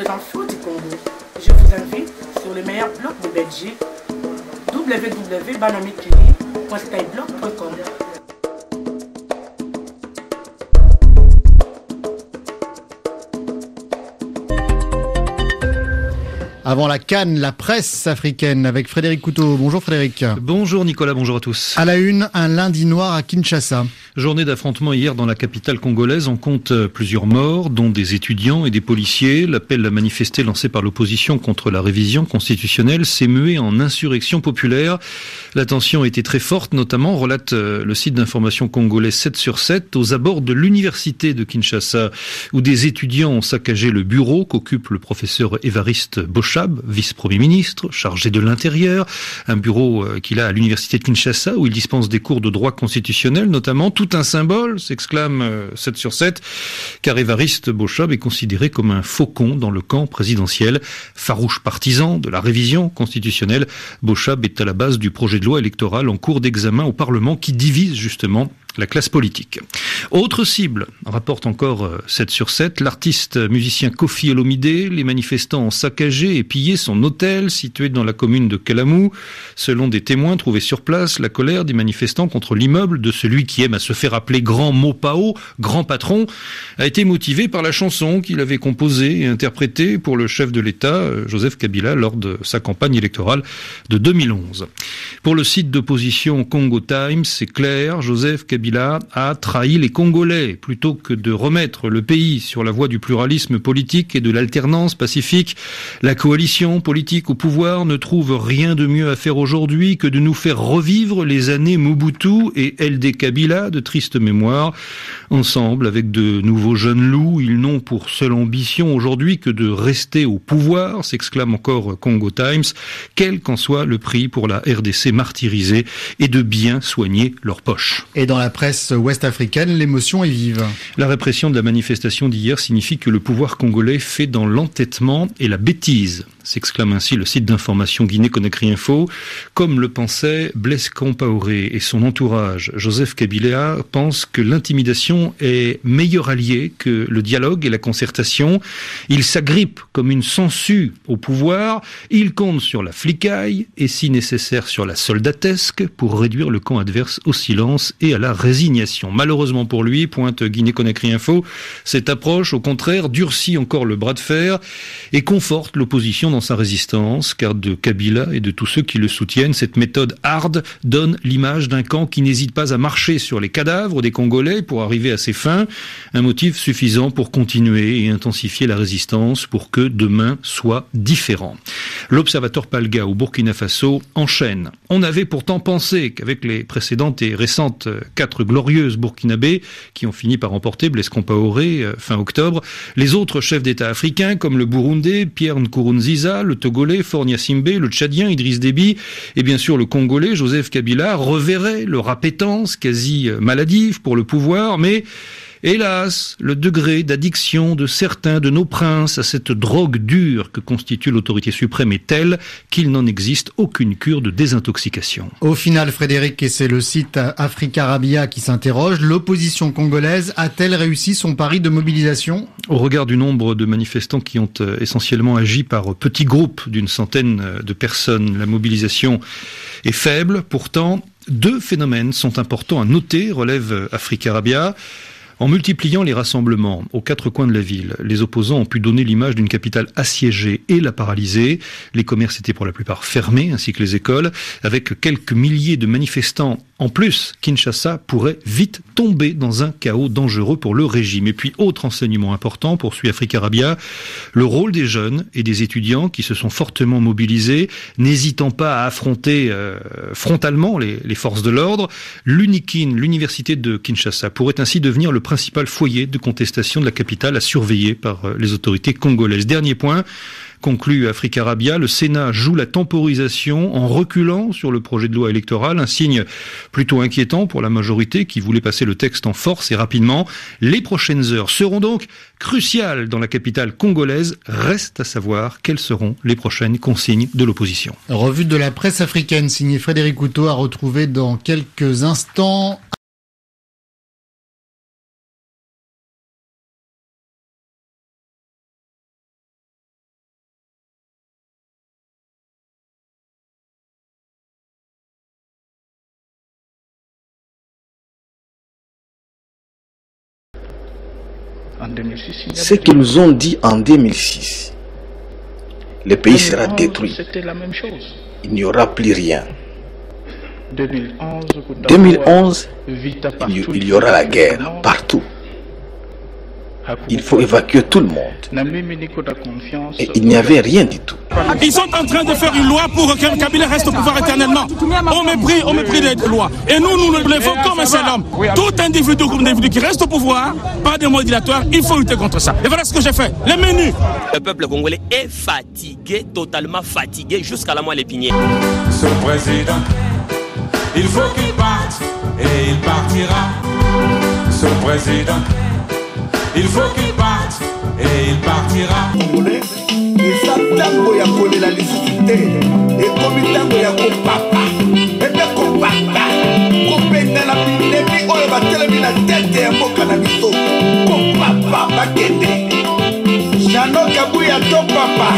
infos du Congo. Je vous invite sur le meilleur blog de Belgique, www.banamikili.skyblog.com. Avant la CAN, la presse africaine avec Frédéric Couteau. Bonjour Frédéric. Bonjour Nicolas, bonjour à tous. À la une, un lundi noir à Kinshasa. Journée d'affrontement hier dans la capitale congolaise. On compte plusieurs morts, dont des étudiants et des policiers. L'appel à manifester lancé par l'opposition contre la révision constitutionnelle s'est mué en insurrection populaire. La tension a été très forte, notamment, relate le site d'information congolais 7/7, aux abords de l'université de Kinshasa, où des étudiants ont saccagé le bureau qu'occupe le professeur Évariste Boshab, vice-premier ministre, chargé de l'intérieur. Un bureau qu'il a à l'université de Kinshasa, où il dispense des cours de droit constitutionnel, notamment. Tout un symbole, s'exclame 7/7, car Évariste Boshab est considéré comme un faucon dans le camp présidentiel. Farouche partisan de la révision constitutionnelle, Boshab est à la base du projet de loi électoral en cours d'examen au Parlement qui divise justement la classe politique. Autre cible, rapporte encore 7/7, l'artiste musicien Koffi Olomide. Les manifestants ont saccagé et pillé son hôtel situé dans la commune de Kalamou. Selon des témoins trouvés sur place, la colère des manifestants contre l'immeuble de celui qui aime à se faire appeler Grand Mopao, grand patron, a été motivée par la chanson qu'il avait composée et interprétée pour le chef de l'État, Joseph Kabila, lors de sa campagne électorale de 2011. Pour le site d'opposition Congo Times, c'est clair, Joseph Kabila a trahi les Congolais. Plutôt que de remettre le pays sur la voie du pluralisme politique et de l'alternance pacifique, la coalition politique au pouvoir ne trouve rien de mieux à faire aujourd'hui que de nous faire revivre les années Mobutu et LD Kabila de triste mémoire. Ensemble, avec de nouveaux jeunes loups, ils n'ont pour seule ambition aujourd'hui que de rester au pouvoir, s'exclame encore Congo Times, quel qu'en soit le prix pour la RDC martyrisée, et de bien soigner leurs poches. Et dans la presse ouest-africaine, l'émotion est vive. La répression de la manifestation d'hier signifie que le pouvoir congolais fait dans l'entêtement et la bêtise, s'exclame ainsi le site d'information Guinée-Conakry Info. Comme le pensait Blaise Compaoré et son entourage, Joseph Kabila pense que l'intimidation est meilleur allié que le dialogue et la concertation. Il s'agrippe comme une sangsue au pouvoir, il compte sur la flicaille et si nécessaire sur la soldatesque pour réduire le camp adverse au silence et à la résignation. Malheureusement pour lui, pointe Guinée-Conakry Info, cette approche au contraire durcit encore le bras de fer et conforte l'opposition dans sa résistance, car de Kabila et de tous ceux qui le soutiennent, cette méthode hard donne l'image d'un camp qui n'hésite pas à marcher sur les cadavres des Congolais pour arriver à ses fins, un motif suffisant pour continuer et intensifier la résistance pour que demain soit différent. L'Observateur Palga au Burkina Faso enchaîne. On avait pourtant pensé qu'avec les précédentes et récentes 4 glorieuses burkinabés qui ont fini par remporter Blaise Compaoré fin octobre, les autres chefs d'État africains comme le Burundais Pierre Nkurunziza, le Togolais Faure Gnassingbé, le Tchadien Idriss Déby et bien sûr le Congolais Joseph Kabila reverraient leur appétence quasi maladive pour le pouvoir, mais hélas, le degré d'addiction de certains de nos princes à cette drogue dure que constitue l'autorité suprême est tel qu'il n'en existe aucune cure de désintoxication. Au final, Frédéric, et c'est le site Africarabia qui s'interroge, l'opposition congolaise a-t-elle réussi son pari de mobilisation ? Au regard du nombre de manifestants qui ont essentiellement agi par petits groupes d'une centaine de personnes, la mobilisation est faible. Pourtant, 2 phénomènes sont importants à noter, relève Africarabia. En multipliant les rassemblements aux 4 coins de la ville, les opposants ont pu donner l'image d'une capitale assiégée et la paralyser. Les commerces étaient pour la plupart fermés, ainsi que les écoles. Avec quelques milliers de manifestants en plus, Kinshasa pourrait vite tomber dans un chaos dangereux pour le régime. Et puis, autre enseignement important, poursuit Africarabia, le rôle des jeunes et des étudiants qui se sont fortement mobilisés, n'hésitant pas à affronter frontalement les forces de l'ordre. L'UNIKIN, l'université de Kinshasa, pourrait ainsi devenir le principal foyer de contestation de la capitale à surveiller par les autorités congolaises. Dernier point, conclut Africarabia, le Sénat joue la temporisation en reculant sur le projet de loi électoral, un signe plutôt inquiétant pour la majorité qui voulait passer le texte en force et rapidement. Les prochaines heures seront donc cruciales dans la capitale congolaise. Reste à savoir quelles seront les prochaines consignes de l'opposition. Revue de la presse africaine signée Frédéric Couteau à retrouver dans quelques instants. Ce qu'ils nous ont dit en 2006. Le pays sera détruit. C'était la même chose. Il n'y aura plus rien. 2011, il y aura la guerre partout. Il faut évacuer tout le monde. Et il n'y avait rien du tout. Ils sont en train de faire une loi pour que Kabila reste au pouvoir éternellement. Au mépris des lois. Et nous le levons comme un seul homme. Tout individu qui reste au pouvoir, pas de mot dilatoire, il faut lutter contre ça. Et voilà ce que j'ai fait. Les menus. Le peuple congolais est fatigué, totalement fatigué, jusqu'à la moelle épinière. Ce président, il faut qu'il parte et il partira. Ce président, il faut qu'il parte et il partira. eza ntango ya kolela lisusu te ekomi ntango ya kopapa epe kopapa kopengana binemi oyo batelemi na tete ya mboka na biso kopapa bakende Jano Kabuya to papa